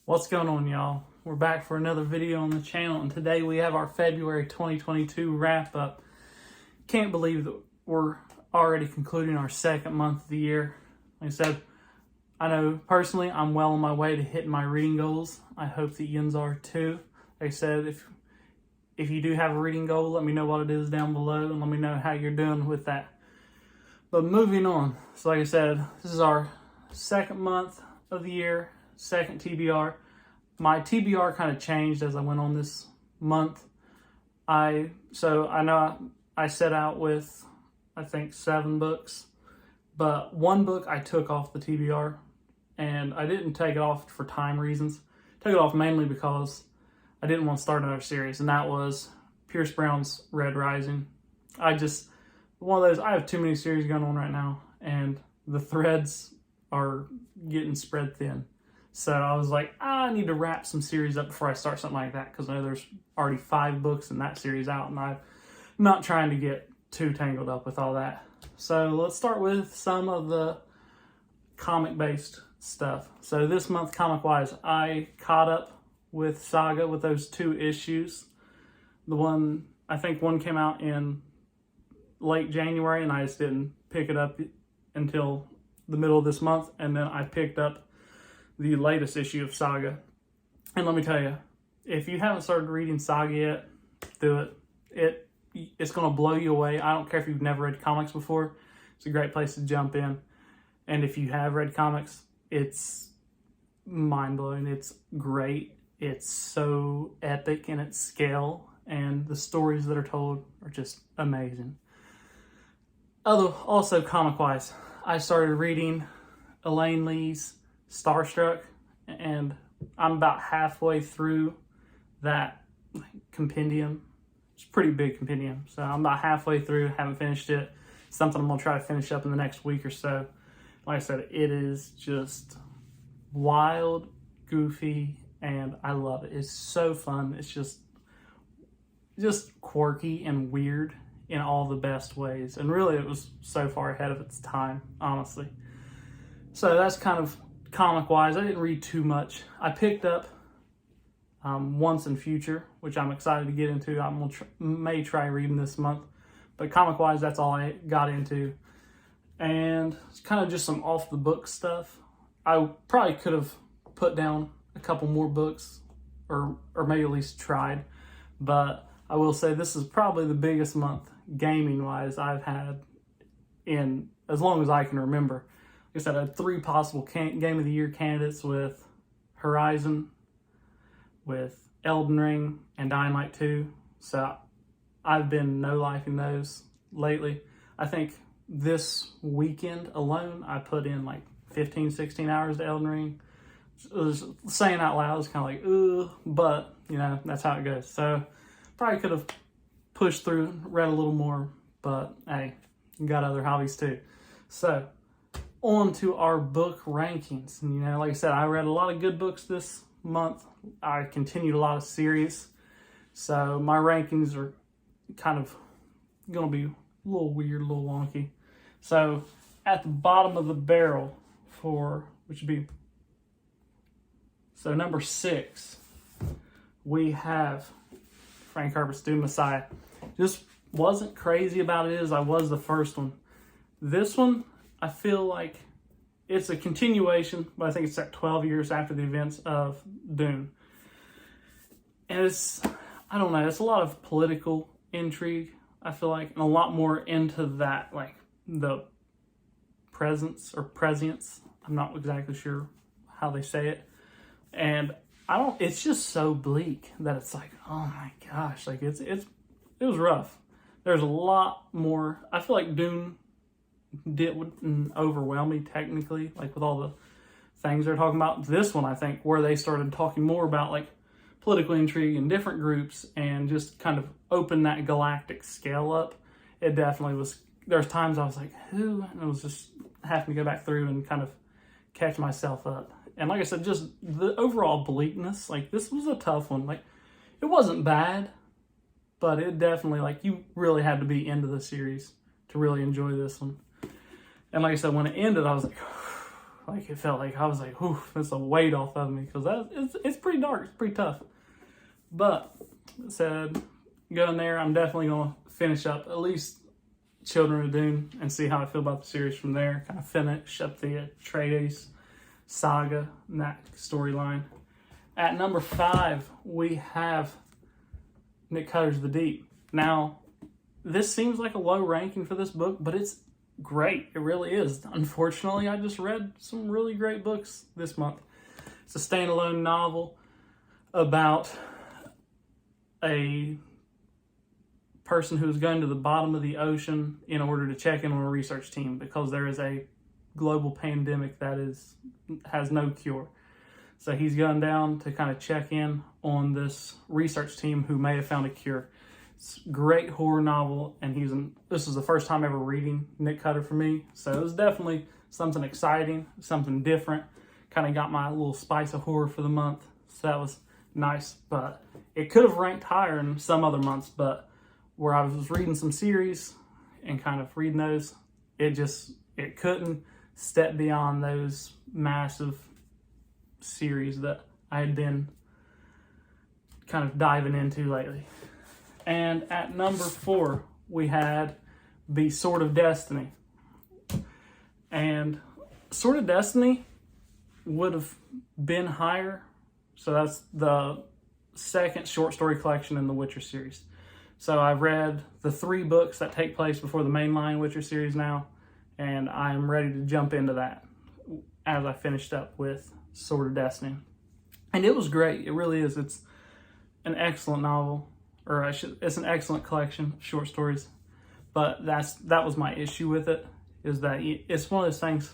What's going on, y'all? We're back for another video on the channel, and today we have our February 2022 wrap up. Can't believe that we're already concluding our second month of the year. Like I said, I know personally I'm well on my way to hitting my reading goals. I hope that yins are too. Like I said, if you do have a reading goal, let me know what it is down below and let me know how you're doing with that. But moving on, so like I said, this is our second month of the year, second TBR. My TBR kind of changed as I went on this month. I know I set out with, I think, 7 books, but one book I took off the TBR, and I didn't take it off for time reasons. I took it off mainly because I didn't want to start another series, and that was Pierce Brown's Red Rising. I have too many series going on right now, and the threads are getting spread thin. So I was like, I need to wrap some series up before I start something like that, because I know there's already 5 books in that series out, and I'm not trying to get too tangled up with all that. So let's start with some of the comic-based stuff. So this month, comic-wise, I caught up with Saga with those 2 issues. I think one came out in late January, and I just didn't pick it up until the middle of this month, and then I picked up the latest issue of Saga. And let me tell you, if you haven't started reading Saga yet, do it. It's going to blow you away. I don't care if you've never read comics before. It's a great place to jump in. And if you have read comics, it's mind-blowing. It's great. It's so epic in its scale, and the stories that are told are just amazing. Also comic-wise, I started reading Elaine Lee's Starstruck, and I'm about halfway through that compendium. It's a pretty big compendium, so I'm about halfway through, haven't finished it. It's something I'm going to try to finish up in the next week or so. Like I said, it is just wild, goofy, and I love it. It's so fun. It's just quirky and weird in all the best ways, and really it was so far ahead of its time, honestly. So that's kind of comic-wise. I didn't read too much. I picked up Once and Future, which I'm excited to get into. I may try reading this month. But comic-wise, that's all I got into. And it's kind of just some off-the-book stuff. I probably could have put down a couple more books, or maybe at least tried. But I will say this is probably the biggest month, gaming-wise, I've had in as long as I can remember. Like I said, I had 3 possible Game of the Year candidates with Horizon, with Elden Ring, and Dying Light 2. So I've been no-lifing those lately. I think this weekend alone, I put in like 15, 16 hours to Elden Ring. Saying out loud is kind of like, ugh, but, you know, that's how it goes. So probably could have pushed through, read a little more, but hey, you got other hobbies too. So on to our book rankings. And, you know, like I said, I read a lot of good books this month. I continued a lot of series. So my rankings are kind of going to be a little weird, a little wonky. So at the bottom of the barrel which would be, so number 6, we have Frank Herbert's Dune Messiah. Just wasn't crazy about it as I was the first one. This one, I feel like it's a continuation, but I think it's set 12 years after the events of Dune. And I don't know, it's a lot of political intrigue, I feel like, and a lot more into that, like the prescience. I'm not exactly sure how they say it. And it's just so bleak that it's like, oh my gosh, like it was rough. There's a lot more. I feel like Dune didn't overwhelm me technically, like with all the things they're talking about. This one, I think, where they started talking more about like political intrigue and different groups and just kind of open that galactic scale up. It definitely was. There's times I was like, who? And it was just having to go back through and kind of catch myself up. And like I said, just the overall bleakness, like this was a tough one. Like it wasn't bad, but it definitely, like, you really had to be into the series to really enjoy this one. And like I said, when it ended, I was like, Like it felt like I was like, whew, it's a weight off of me because it's pretty dark, it's pretty tough. But said, go in there. I'm definitely gonna finish up at least Children of Dune and see how I feel about the series from there. Kind of finish up the Atreides saga and that storyline. At number 5, we have Nick Cutter's The Deep. Now, this seems like a low ranking for this book, but it's great. It really is. Unfortunately, I just read some really great books this month. It's a standalone novel about a person who is going to the bottom of the ocean in order to check in on a research team because there is a global pandemic that has no cure. So he's gone down to kind of check in on this research team who may have found a cure. It's a great horror novel, and this is the first time ever reading Nick Cutter for me, so it was definitely something exciting, something different. Kind of got my little spice of horror for the month, so that was nice. But it could have ranked higher in some other months, but where I was reading some series and kind of reading those, it couldn't step beyond those massive series that I had been kind of diving into lately. And at number 4, we had The Sword of Destiny. And Sword of Destiny would have been higher. So that's the second short story collection in the Witcher series. So I've read the 3 books that take place before the mainline Witcher series now, and I'm ready to jump into that as I finished up with Sword of Destiny. And it was great. It really is. It's an excellent novel. It's an excellent collection of short stories, but that was my issue with it, is that it's one of those things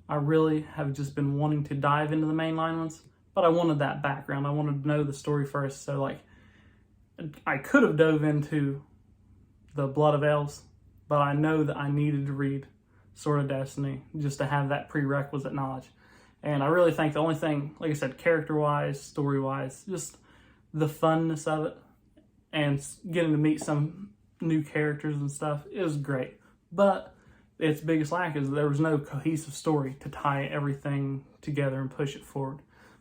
I really have just been wanting to dive into the mainline ones, but I wanted that background. I wanted to know the story first, so like I could have dove into the Blood of Elves, but I know that I needed to read Sword of Destiny just to have that prerequisite knowledge. And I really think the only thing, like I said, character-wise, story-wise, just the funness of it, and getting to meet some new characters and stuff, it was great. But its biggest lack is there was no cohesive story to tie everything together and push it forward.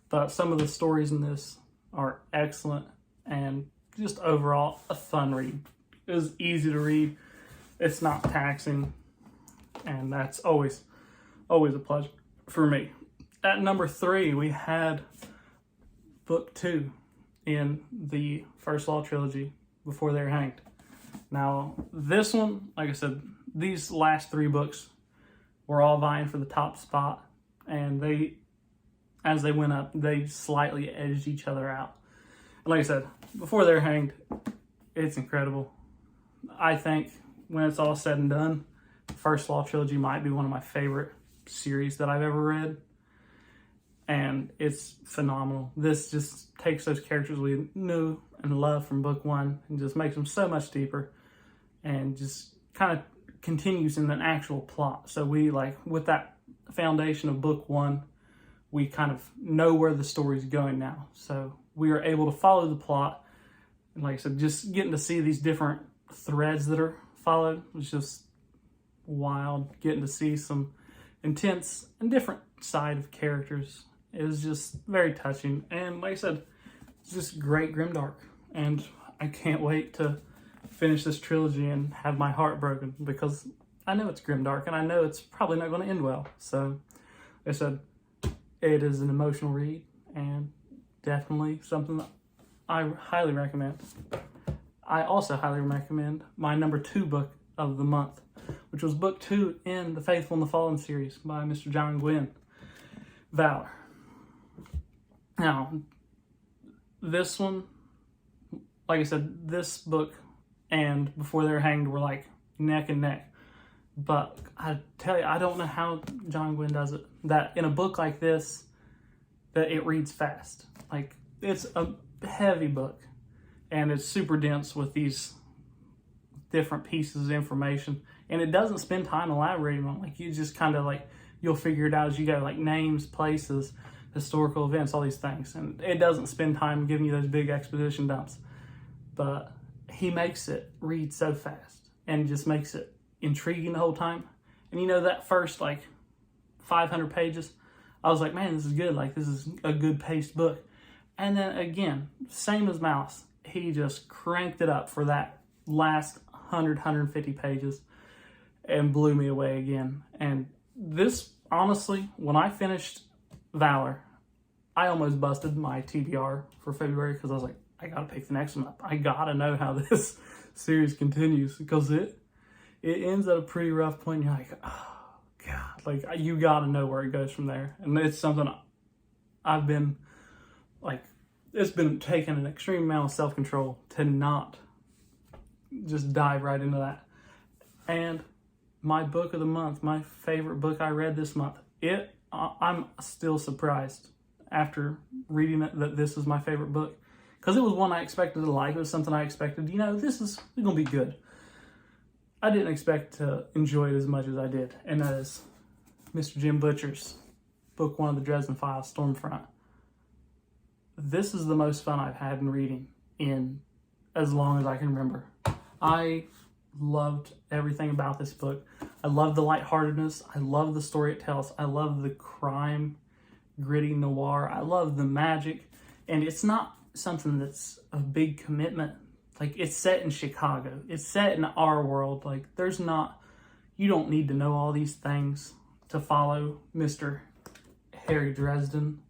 But some of the stories in this are excellent and just overall a fun read. It was easy to read. It's not taxing, and that's always a pleasure for me. At number 3, we had book 2 in the First Law trilogy, Before They Were Hanged. Now, this one, like I said, these last 3 books were all vying for the top spot, and as they went up, they slightly edged each other out. And like I said, Before They Were Hanged, it's incredible. I think when it's all said and done, the First Law trilogy might be one of my favorite series that I've ever read. And it's phenomenal. This just takes those characters we knew and loved from book 1 and just makes them so much deeper and just kind of continues in an actual plot. So we, like, with that foundation of book 1, we kind of know where the story's going now. So we are able to follow the plot. And like I said, just getting to see these different threads that are followed was just wild. Getting to see some intense and different side of characters. It was just very touching. And like I said, it's just great grimdark. And I can't wait to finish this trilogy and have my heart broken, because I know it's grimdark and I know it's probably not going to end well. So like I said, it is an emotional read and definitely something that I highly recommend. I also highly recommend my number 2 book of the month, which was book 2 in the Faithful and the Fallen series by Mr. John Gwynne, Valor. Now, this one, like I said, this book and Before They Were Hanged were like neck and neck. But I tell you, I don't know how John Gwynne does it, that in a book like this, that it reads fast. Like, it's a heavy book, and it's super dense with these different pieces of information, and it doesn't spend time elaborating on it. Like, you just kind of like, you'll figure it out as you go, like names, places, historical events, all these things. And it doesn't spend time giving you those big exposition dumps. But he makes it read so fast and just makes it intriguing the whole time. And you know, that first like 500 pages, I was like, man, this is good. Like, this is a good paced book. And then again, same as Mouse, he just cranked it up for that last 150 pages and blew me away again. And this, honestly, when I finished Valor, I almost busted my TBR for February because I was like, I gotta pick the next one up. I gotta know how this series continues, because it ends at a pretty rough point. And you're like, oh God, like, you gotta know where it goes from there. And it's something I've been like, it's been taking an extreme amount of self-control to not just dive right into that. And my book of the month, my favorite book I read this month, I'm still surprised after reading it that this is my favorite book, because it was one I expected to like. It was something I expected, this is going to be good. I didn't expect to enjoy it as much as I did, and that is Mr. Jim Butcher's book 1 of the Dresden Files, Stormfront. This is the most fun I've had in reading in as long as I can remember. I loved everything about this book. I love the lightheartedness. I love the story it tells. I love the crime, gritty noir. I love the magic. And it's not something that's a big commitment. Like, it's set in Chicago. It's set in our world. Like, you don't need to know all these things to follow Mr. Harry Dresden,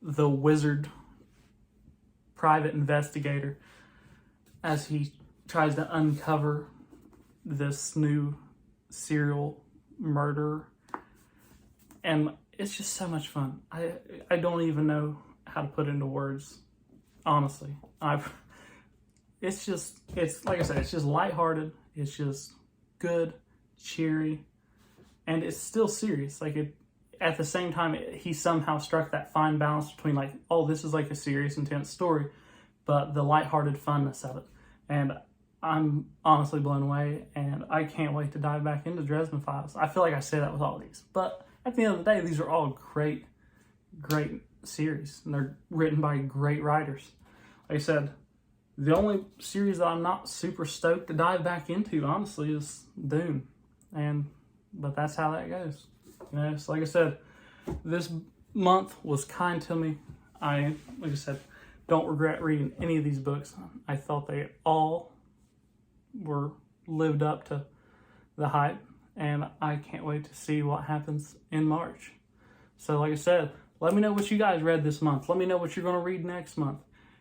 the wizard private investigator, as he tries to uncover this new serial murderer. And it's just so much fun. I don't even know how to put into words, honestly. It's like I said, it's just lighthearted. It's just good, cheery, and it's still serious. Like, at the same time, he somehow struck that fine balance between, like, oh, this is like a serious, intense story, but the lighthearted funness of it. And I'm honestly blown away, and I can't wait to dive back into Dresden Files. I feel like I say that with all these, but at the end of the day, these are all great, great series, and they're written by great writers. Like I said, the only series that I'm not super stoked to dive back into, honestly, is Dune. But that's how that goes. So like I said, this month was kind to me. Like I said, don't regret reading any of these books. I thought they all were lived up to the hype, and I can't wait to see what happens in March. So like I said, let me know what you guys read this month. Let me know what you're going to read next month.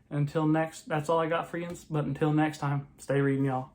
Until next, that's all I got for you. But until next time, stay reading, y'all.